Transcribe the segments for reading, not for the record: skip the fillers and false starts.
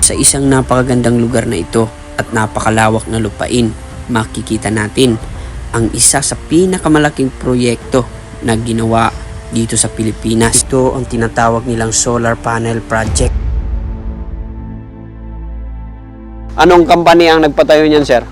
Sa isang napakagandang lugar na ito at napakalawak na lupain, makikita natin ang isa sa pinakamalaking proyekto na ginawa dito sa Pilipinas. Ito ang tinatawag nilang solar panel project. Anong company ang nagpatayo niyan, sir?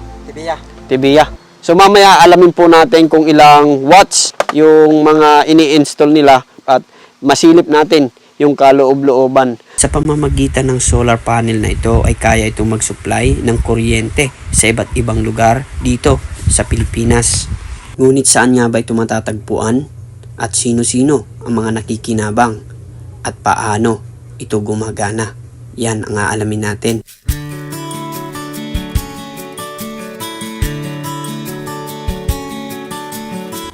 Tibiya. So mamaya alamin po natin kung ilang watts yung mga ini-install nila at masilip natin yung kaloob-looban. Sa pamamagitan ng solar panel na ito ay kaya itong mag-supply ng kuryente sa iba't ibang lugar dito sa Pilipinas. Ngunit saan nga ba ito matatagpuan? At sino-sino ang mga nakikinabang? At paano ito gumagana? Yan ang aalamin natin.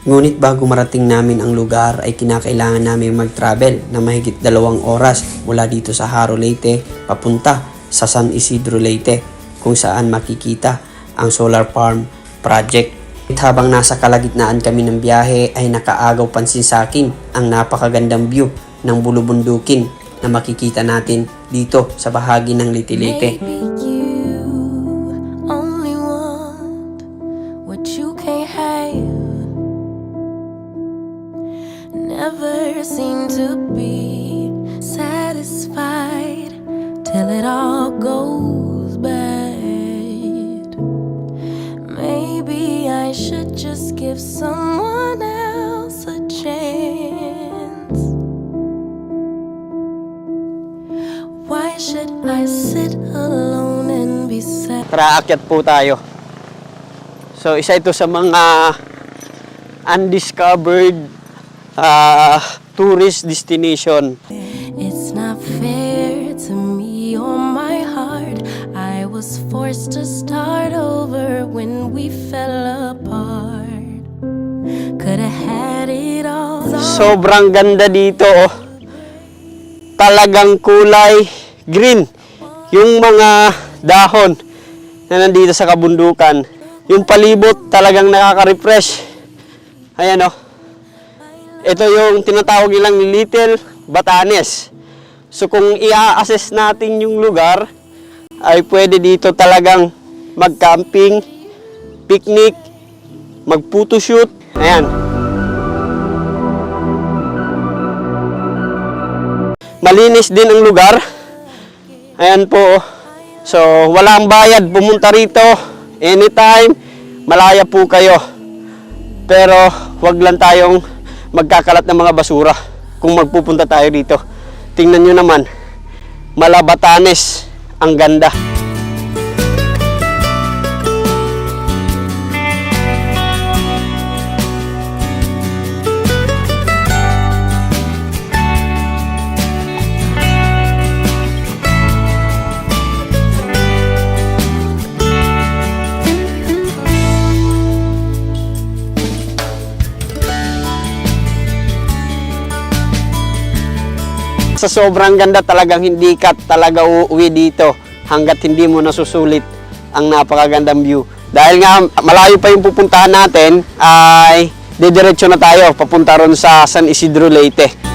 Ngunit bago marating namin ang lugar ay kinakailangan namin mag-travel na mahigit 2 oras mula dito sa Haro, Leyte papunta sa San Isidro, Leyte kung saan makikita ang solar farm project. At habang nasa kalagitnaan kami ng biyahe ay nakaagaw pansin sa akin ang napakagandang view ng bulubundukin na makikita natin dito sa bahagi ng Leyte. Never seem to be satisfied till it all goes bad. Maybe I should just give someone else a chance. Why should I sit alone and be sad? Tara, akyat po tayo. So isa ito sa mga undiscovered tourist destination. It's not fair to me or my heart. I was forced to start over when we fell apart. Could've had it all. Sobrang ganda dito, oh. Talagang kulay green yung mga dahon na nandito sa kabundukan. Yung palibot talagang nakaka-refresh. Ayan, oh. Ito yung tinatawag nilang Little Batanes. So kung i-assess natin yung lugar, ay pwede dito talagang mag-camping, picnic, mag-photoshoot. Ayan. Malinis din ang lugar. Ayan po. So walang bayad pumunta rito. Anytime, malaya po kayo. Pero wag lang tayong magkakalat ng mga basura kung magpupunta tayo dito. Tingnan nyo naman, Malabatanes, ang ganda. Sa sobrang ganda talagang hindi ka talaga uuwi dito hanggat hindi mo nasusulit ang napakagandang view. Dahil nga malayo pa yung pupuntahan natin ay didiretso na tayo papunta ron sa San Isidro, Leyte.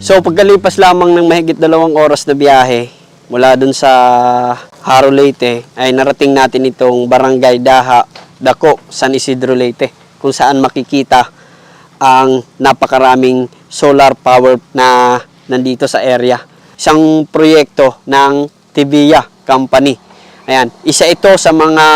So pagkalipas lamang ng mahigit 2 oras na biyahe mula dun sa Haro, Leyte, ay narating natin itong Barangay Daha, Dako, San Isidro, Leyte, kung saan makikita ang napakaraming solar power na nandito sa area. Isang proyekto ng Tibia Company. Ayan, isa ito sa mga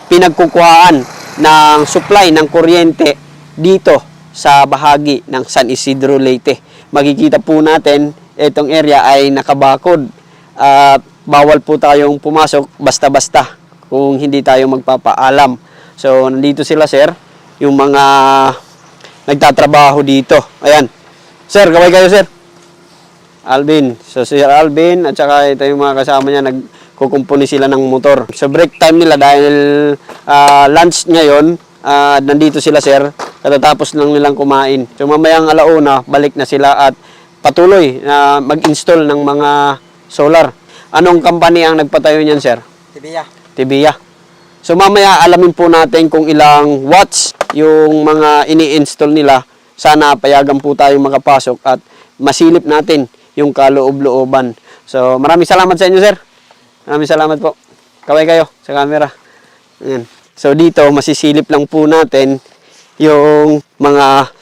pinagkukuhaan ng supply ng kuryente dito sa bahagi ng San Isidro Leyte. Makikita po natin itong area ay nakabakod at bawal po tayong pumasok basta-basta kung hindi tayo magpapaalam. So nandito sila sir, yung mga nagtatrabaho dito. Ayan. Sir, kaway kayo sir. Alvin. So si Sir Alvin at saka ito yung mga kasama niya nagkukumpuni sila ng motor. So break time nila dahil lunch ngayon, nandito sila sir. Katatapos lang nilang kumain. So mamayang alauna, balik na sila at patuloy na mag-install ng mga solar. Anong company ang nagpatayo niyan sir? Tibia. So mamaya alamin po natin kung ilang watts yung mga ini-install nila. Sana payagan po tayong makapasok at masilip natin yung kaloob-looban. So maraming salamat sa inyo sir. Maraming salamat po. Kaway kayo sa camera. Ayan. So dito masisilip lang po natin yung mga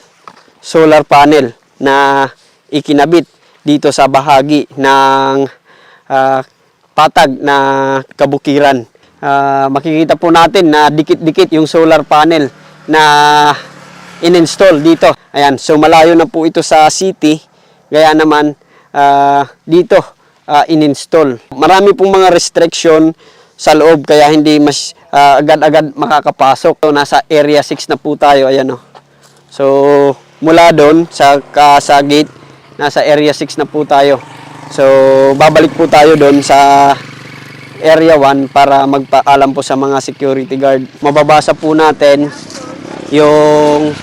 solar panel na ikinabit dito sa bahagi ng patag na kabukiran. Makikita po natin na dikit-dikit yung solar panel na in-install dito. Ayan, so malayo na po ito sa city, gaya naman dito in-install. Marami pong mga restriction sa loob kaya hindi mas agad-agad makakapasok. So, nasa area 6 na po tayo, ayan o. So mula doon sa gate, nasa area 6 na po tayo. So babalik po tayo doon sa area 1 para magpaalam po sa mga security guard. Mababasa po natin yung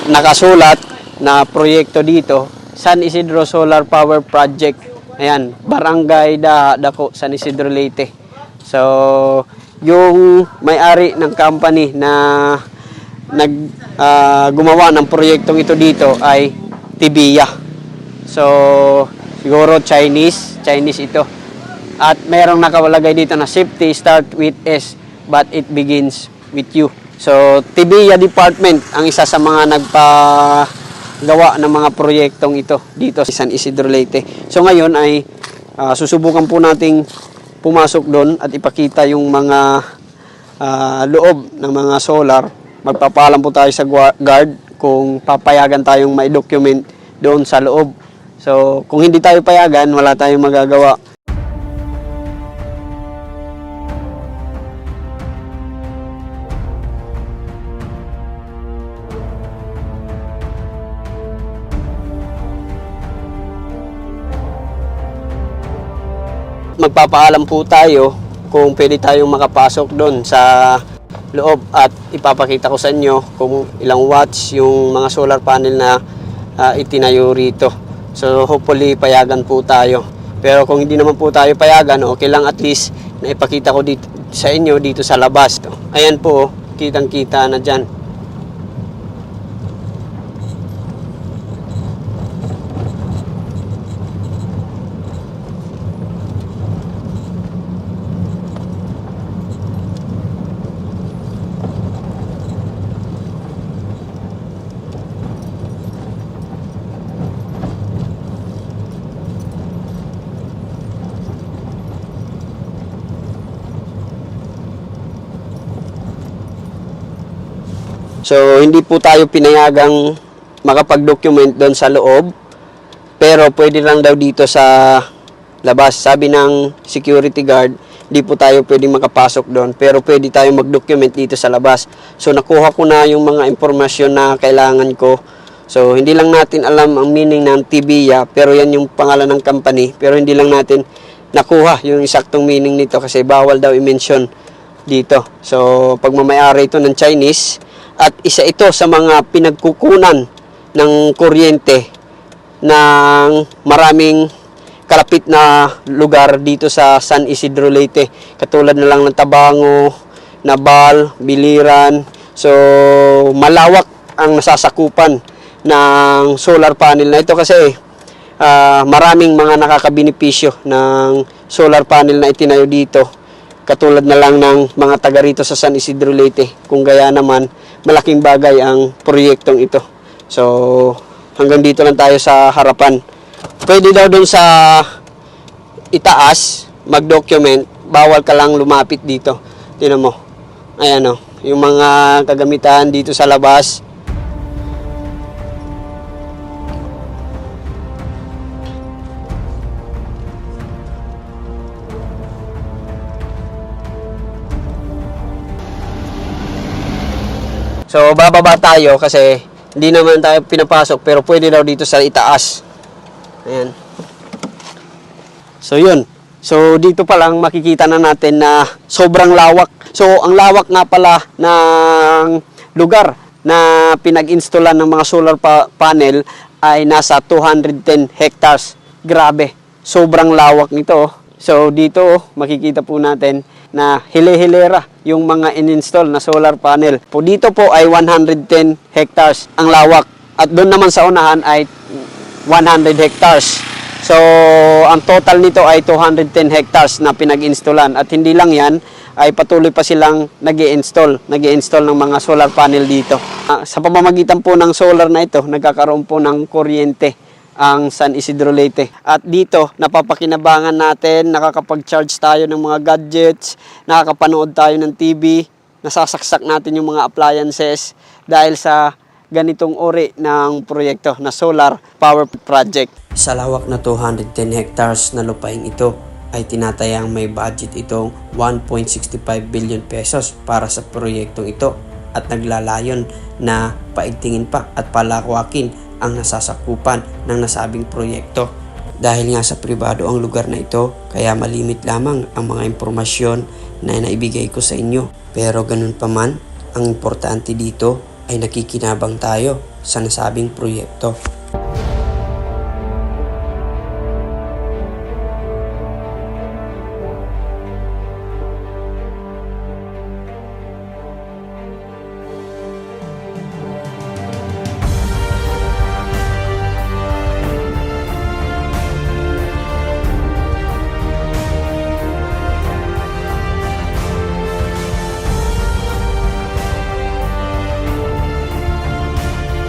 nakasulat na proyekto dito, San Isidro Solar Power Project. Ayan, Barangay Dako, San Isidro Leyte. So, yung may-ari ng company na gumawa ng proyektong ito dito ay Tibia. So, siguro Chinese ito. At mayroong nakalagay dito na safety start with S but it begins with you. So, Tibia Department ang isa sa mga nagpagawa ng mga proyektong ito dito sa San Isidro Leyte. So, ngayon ay susubukan po nating pumasok doon at ipakita yung mga loob ng mga solar. Magpapaalam po tayo sa guard kung papayagan tayong mai-document doon sa loob. So, kung hindi tayo payagan, wala tayong magagawa. Magpapaalam po tayo kung pwede tayong makapasok doon sa loob at ipapakita ko sa inyo kung ilang watts yung mga solar panel na itinayo rito. So hopefully payagan po tayo. Pero kung hindi naman po tayo payagan, okay lang at least na ipakita ko dito sa inyo dito sa labas. Ayan po, kitang-kita na dyan. So, hindi po tayo pinayagang makapag-document doon sa loob, pero pwede lang daw dito sa labas. Sabi ng security guard, hindi po tayo pwede makapasok doon, pero pwede tayo mag-document dito sa labas. So, nakuha ko na yung mga impormasyon na kailangan ko. So, hindi lang natin alam ang meaning ng Tibia, pero yan yung pangalan ng company, pero hindi lang natin nakuha yung eksaktong meaning nito kasi bawal daw i-mention dito. So, pagmamayari ito ng Chinese, at isa ito sa mga pinagkukunan ng kuryente ng maraming kalapit na lugar dito sa San Isidro Leyte. Katulad na lang ng Tabango, Nabal, Biliran. So, malawak ang nasasakupan ng solar panel na ito kasi maraming mga nakakabenepisyo ng solar panel na itinayo dito. Katulad na lang ng mga taga rito sa San Isidro Leyte. Kung gaya naman, malaking bagay ang proyektong ito. So, Hanggang dito lang tayo sa harapan. Pwede daw dun sa itaas, mag-document, bawal ka lang lumapit dito. Tingnan mo. Ayan o, yung mga kagamitan dito sa labas. So, bababa tayo kasi hindi naman tayo pinapasok pero pwede daw dito sa itaas. Ayan. So, yun. So, dito pa lang makikita na natin na sobrang lawak. So, ang lawak nga pala ng lugar na pinag-installan ng mga solar panel ay nasa 210 hectares. Grabe. Sobrang lawak nito. So, dito makikita po natin na hile-hilera yung mga in-install na solar panel. Po dito po ay 110 hectares ang lawak. At doon naman sa unahan ay 100 hectares. So, ang total nito ay 210 hectares na pinag-installan. At hindi lang yan, ay patuloy pa silang nag-i-install ng mga solar panel dito. Sa pamamagitan po ng solar na ito, nagkakaroon po ng kuryente ang San Isidro Leyte. At dito, napapakinabangan natin, nakakapag-charge tayo ng mga gadgets, nakakapanood tayo ng TV, nasasaksak natin yung mga appliances dahil sa ganitong uri ng proyekto na solar power project. Sa lawak na 210 hectares na lupain ito, ay tinatayang may budget itong 1.65 billion pesos para sa proyektong ito at naglalayon na paigtingin pa at palakwakin ang nasasakupan ng nasabing proyekto. Dahil nga sa pribado ang lugar na ito, kaya malimit lamang ang mga impormasyon na naibigay ko sa inyo. Pero ganun pa man, ang importante dito ay nakikinabang tayo sa nasabing proyekto.